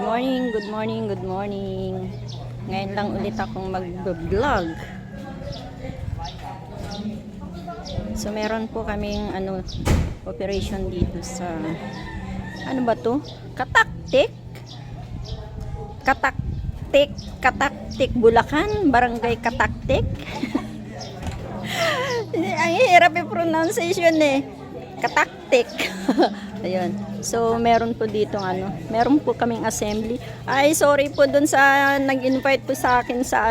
morning, good morning, good morning. Ngayon lang ulit akong mag-vlog. So meron po kaming operation dito sa ano ba to? Kataktik, Bulacan, Barangay Kataktik. Ang hirap yung pronunciation eh. Kataktik. Ayun. So, meron po dito meron po kaming assembly. Ay, sorry po dun sa nag-invite po sa akin sa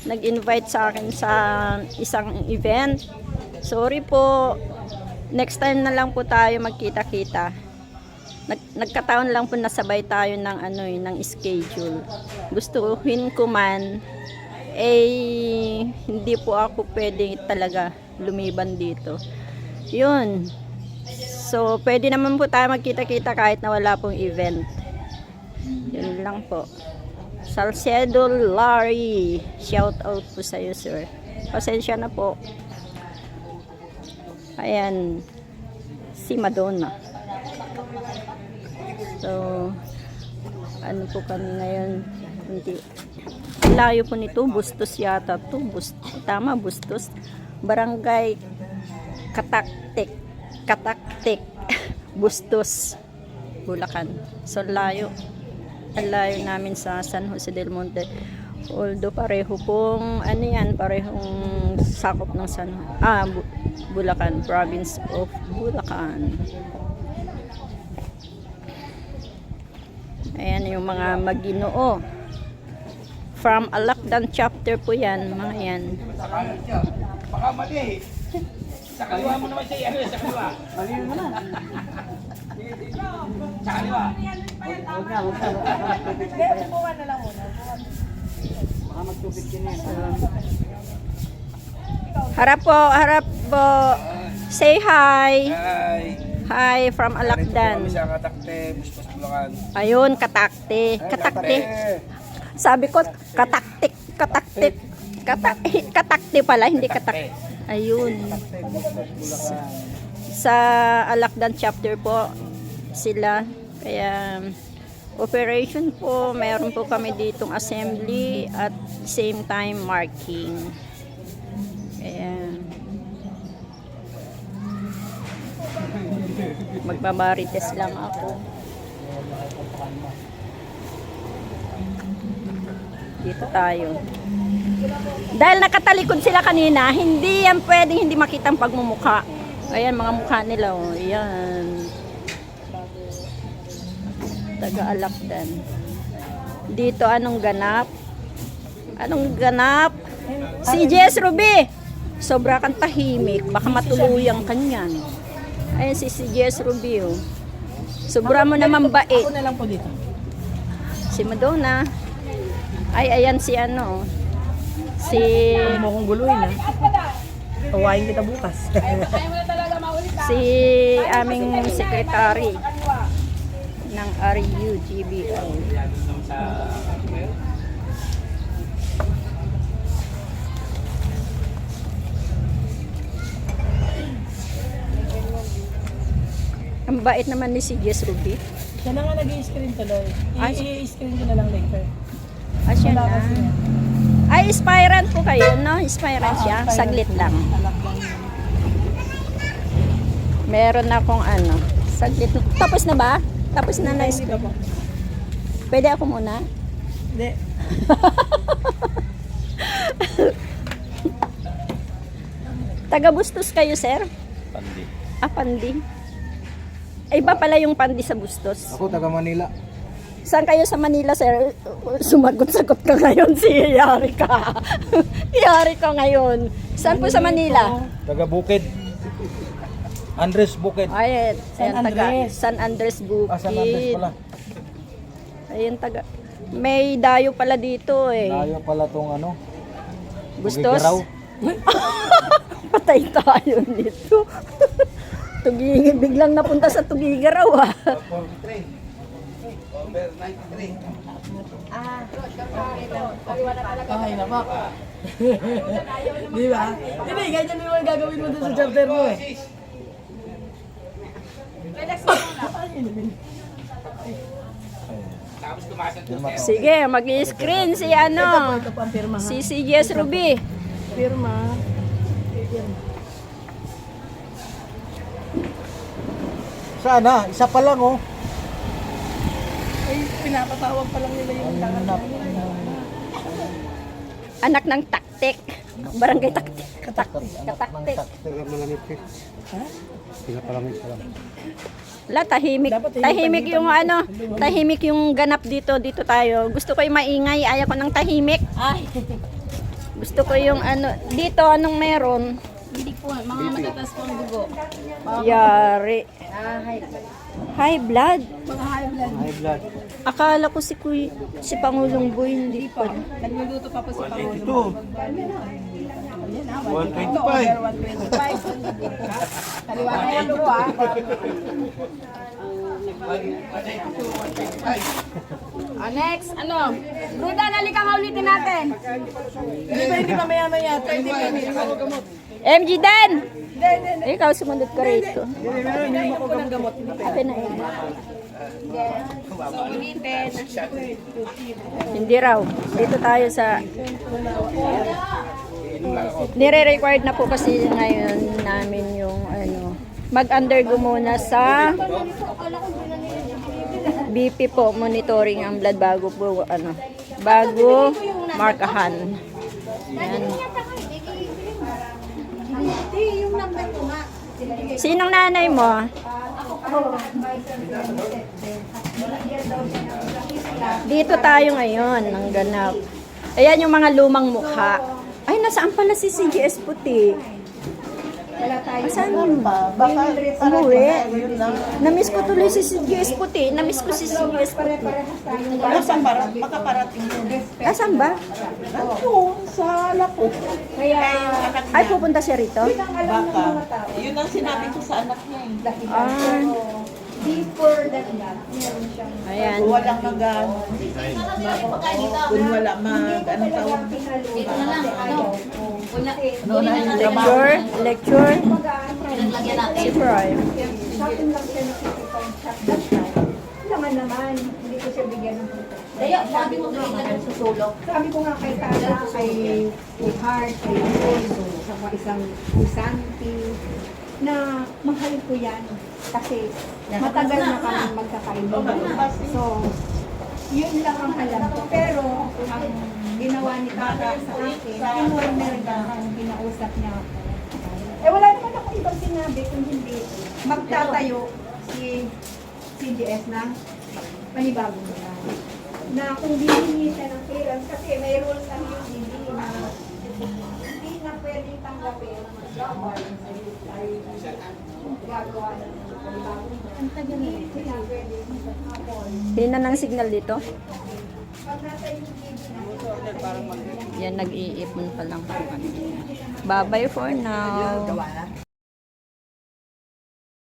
nag-invite sa akin sa isang event. Sorry po. Next time na lang po tayo magkita-kita. Nagkataon lang po nasabay tayo ng ng schedule. Gustuhin ko man hindi po ako pwede talaga lumiban dito. Yun. So, pwede naman po tayo magkita-kita kahit na wala pong event. Yun lang po. Salcedo Larry. Shout out po sa iyo, sir. Pasensya na po. Ayan. Si Madonna. So, ano po kami ngayon? Hindi. Layo po nito. Bustos yata to. Tama, Bustos. Barangay Kataktik, Bustos, Bulacan. So layo. Ang layo namin sa San Jose del Monte. Although pareho pong parehong sakop ng Bulacan, province of Bulacan. Ayan yung mga Maginoo. From Alakdan chapter po yan, mga yan. Baka mali. Sa kaliwa mo naman siya. Sa kaliwa. Mali mo na. Sa kaliwa. Huwag na. Buwan na lang muna. Baka magtubig din yan. Harap po. Say hi. Hi. Hi from Alakdan. Kami sa Katakte, Bustos, Bulacan. Ayun, Katakte. Sabi ko, Kataktik. Katakte pala, hindi Katakte. Ayun. Sa Alakdan chapter po sila. Kaya operation po, meron po kami ditong assembly at same time marking. Kaya magbabarites lang ako. Dito tayo. Dahil nakatalikod sila kanina, hindi yan pwedeng hindi makita ang pagmumukha. Ayan, mga mukha nila. Oh. Ayan. Taga-Alakdan. Dito, anong ganap? Si Jess Ruby! Sobra kang tahimik. Baka matuluyang kanyan. Ayan si Jess Ruby. Oh. Sobra mo naman bait. Ako na lang po dito. Si Madonna. Ay, ayan si si Huwag mo kong guluhin ha. Tawain kita bukas. si aming secretary ng RUGBO. Ang bait naman ni si Jess Ruby. Siya na nga nag-i-screen tuloy. I-screen ko na lang later. Siya na. Ay, inspirant po kayo, no? Inspirant siya. Saglit lang. Meron akong saglit. Tapos na ba? Tapos na na-screen. Pwede ako muna? Hindi. Taga Bustos kayo, sir? Pandi. Pandi. Ay, iba pala yung Pandi sa Bustos. Ako, taga Manila. Saan kayo sa Manila, sir? Sumagot-sagot ka ngayon. Yari ka. Yari ka ngayon. Saan po sa Manila? Taga Bukid. Andres Bukid. Ay, San Andres. San Andres Bukid. San Andres pala. Ayun, may dayo pala dito eh. Tayo pala tong Bustos? Bugigaraw. Patay tayo nito. Biglang napunta sa Tugigaraw ah. 43. Over 93. Ay, napak. Di ba? Hindi, ganyan naman gagawin mo dun sa chapter mo eh. Relax mo muna. Sige, mag-screen si ano. Ito pa ang pirma ha. Si CGS Ruby. Pirma. Sana, isa pa lang oh. Ay, pinapatawag pa lang nila yung tangan. Anak ng taktik. Barangay taktik. Kataktik. Malamit Ha? Pinapalamit pa lang. Wala, tahimik. Dapat Tahimik yung ano, tahimik yung ganap dito. Dito tayo. Gusto ko yung maingay. Ayaw ko ng tahimik. Ay. Gusto ko yung ano, dito anong meron? Hindi po, mga matataas po ang dugo. Yari. High blood. Mga high blood. High blood. Akala ko si Pangulong Boy hindi pa. Nagluluto pa po si Pangulo. Ito. 125. 125. Kaliwanag yan bro ah. Next, ano? Ruda, nalika nga ulitin natin. Hindi pa maya-maya. 20 minutes. MG Dan! Ikaw sumunod ka rito. Pinayin ko ng gamot. Akin na yun. So, ulitin. Hindi raw. Dito tayo sa... Nire-required na po kasi ngayon namin yung ano, mag-undergo muna sa BP po, monitoring ang blood bago po ano, bago markahan. Yan. Sinong nanay mo? Dito tayo ngayon ng ganap. Ayan yung mga lumang mukha. Ay, nasaan pala si CGS Puti? Saan yun? Umuwi. Namiss ko tuloy si CGS Puti. Namiss ko si CGS Puti. Nasaan ba? Makaparating yun. Asan ba? Oo, sa Lapo. Ay, pupunta siya rito? Baka. Yun ang sinabi ko sa anak niya eh. Ah, Before that, meron siyang ayan. Walang kung wala anong tawag. Lecture. Lecture. Si Prime. shopping lang siya nakikipag shop that time. Naman naman, hindi ko siya bigyan ng protection. Sabi ko nga kay Tata, kay Heart, kay Alfonso, sa isang Usanti, na mahal ko yan. Kasi matagal na kami magkakaibigan. So, yun lang ang alam ko. Pero, ang ginawa ni Tata sa akin, in-order ka, pinausap niya ako. Eh, wala naman ako ibang sinabi kung hindi magtatayo si CGS na panibagong nila. Na kung hihingi siya ng clearance, kasi may rules ang UDD na hindi na pwedeng tanggapin ng mga job ay gagawa ng panibagong nila. Hindi na pwedeng hapon. Hina ng signal dito. Pag nasa UDD na, Yan, nag-iipon pa lang po kami. Bye-bye for now.